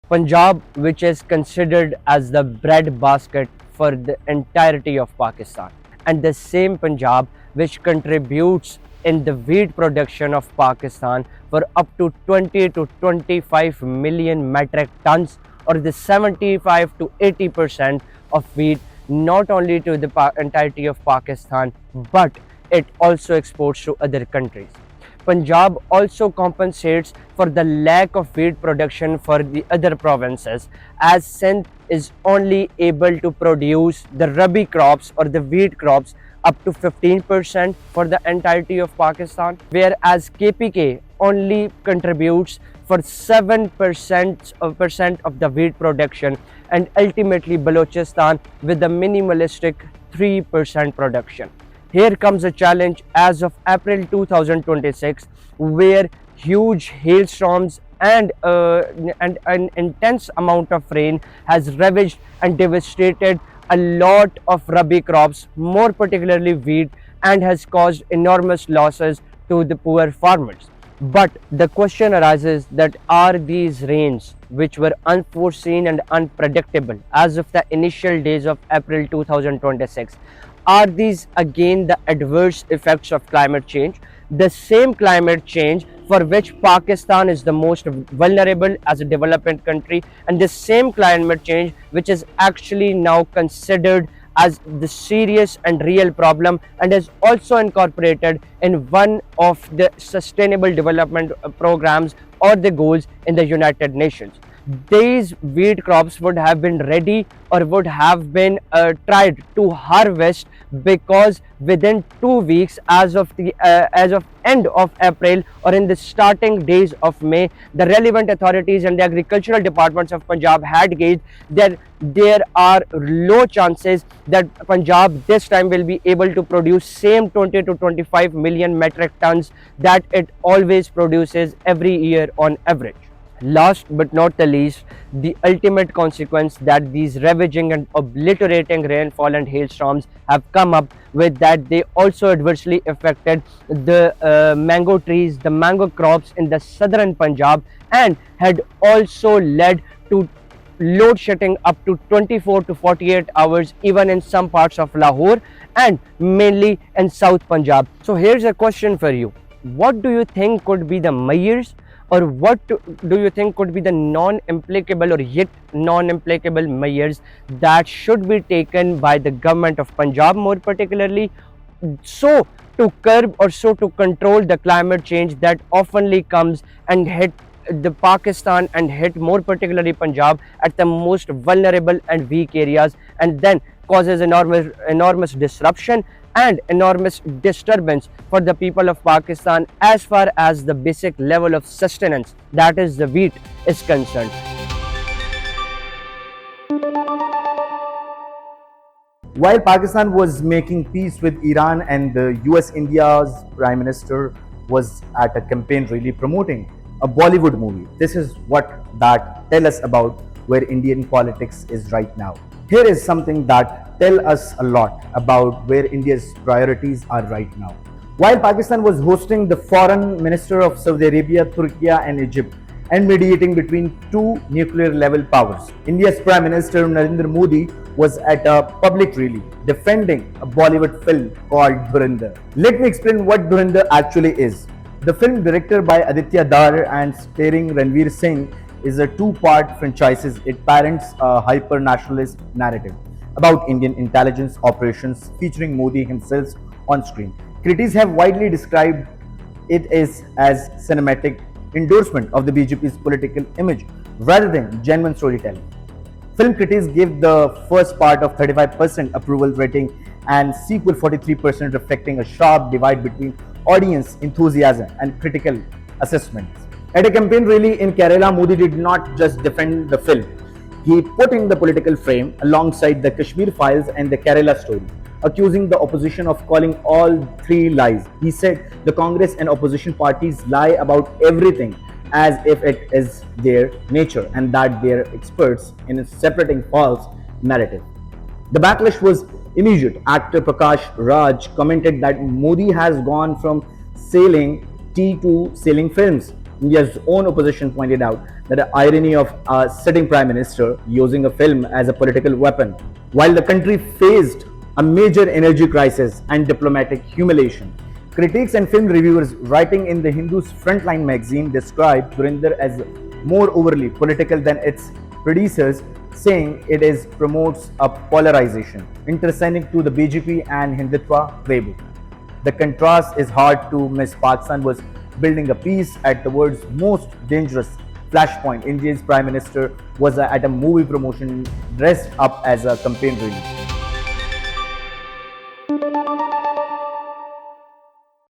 Punjab, which is considered as the breadbasket for the entirety of Pakistan, and the same Punjab which contributes in the wheat production of Pakistan for up to 20 to 25 million metric tons, or the 75 to 80% of wheat, not only to the entirety of Pakistan, but it also exports to other countries. Punjab also compensates for the lack of wheat production for the other provinces, as Sindh is only able to produce the rabi crops or the wheat crops up to 15% for the entirety of Pakistan, whereas KPK only contributes for 7% of the wheat production, and ultimately Balochistan with the minimalistic 3% production. Here comes a challenge as of April 2026, where huge hailstorms and an intense amount of rain has ravaged and devastated a lot of rabi crops, more particularly wheat, and has caused enormous losses to the poor farmers. But the question arises that are these rains, which were unforeseen and unpredictable as of the initial days of April 2026, are these again the adverse effects of climate change? The same climate change for which Pakistan is the most vulnerable as a developing country, and the same climate change which is actually now considered as the serious and real problem, and is also incorporated in one of the sustainable development programs or the goals in the United Nations. These wheat crops would have been ready or would have been tried to harvest, because within 2 weeks, as of end of April or in the starting days of May, the relevant authorities and the agricultural departments of Punjab had gauged that there are low chances that Punjab this time will be able to produce same 20 to 25 million metric tons that it always produces every year on average. Last but not the least, the ultimate consequence that these ravaging and obliterating rainfall and hailstorms have come up with, that they also adversely affected the mango trees, the mango crops in the southern Punjab, and had also led to load shedding up to 24 to 48 hours even in some parts of Lahore and mainly in South Punjab. So here's a question for you. What do you think could be the measures, or what do you think could be the non-applicable or yet non-applicable measures that should be taken by the government of Punjab more particularly, so to curb or so to control the climate change that oftenly comes and hit the Pakistan and hit more particularly Punjab at the most vulnerable and weak areas, and then causes enormous disruption and enormous disturbance for the people of Pakistan as far as the basic level of sustenance, that is the wheat, is concerned. While Pakistan was making peace with Iran and the US India's Prime Minister was at a campaign really promoting a Bollywood movie, this is what that tell us about where Indian politics is right now. Here is something that tell us a lot about where India's priorities are right now. While Pakistan was hosting the foreign minister of Saudi Arabia, Turkey and Egypt and mediating between two nuclear level powers, India's Prime Minister Narendra Modi was at a public rally defending a Bollywood film called Dhurandhar. Let me explain what Dhurandhar actually is. The film, directed by Aditya Dar and starring Ranveer Singh, is a two-part franchise. It parents a hyper-nationalist narrative about Indian intelligence operations featuring Modi himself on screen. Critics have widely described it as cinematic endorsement of the BJP's political image rather than genuine storytelling. Film critics gave the first part of 35% approval rating and sequel 43%, reflecting a sharp divide between audience enthusiasm and critical assessments. At a campaign rally in Kerala, Modi did not just defend the film. He put in the political frame alongside the Kashmir files and the Kerala story, accusing the opposition of calling all three lies. He said the Congress and opposition parties lie about everything as if it is their nature and that they are experts in separating false narrative. The backlash was immediate. Actor Prakash Raj commented that Modi has gone from selling tea to selling films. India's own opposition pointed out that the irony of a sitting prime minister using a film as a political weapon, while the country faced a major energy crisis and diplomatic humiliation. Critics and film reviewers writing in the Hindu's Frontline magazine described Dhurandhar as more overly political than its predecessors, saying it is promotes a polarization, intersecting to the BJP and Hindutva playbook. The contrast is hard to miss. Pakistan was building a peace at the world's most dangerous flashpoint. India's prime minister was at a movie promotion dressed up as a campaign rally.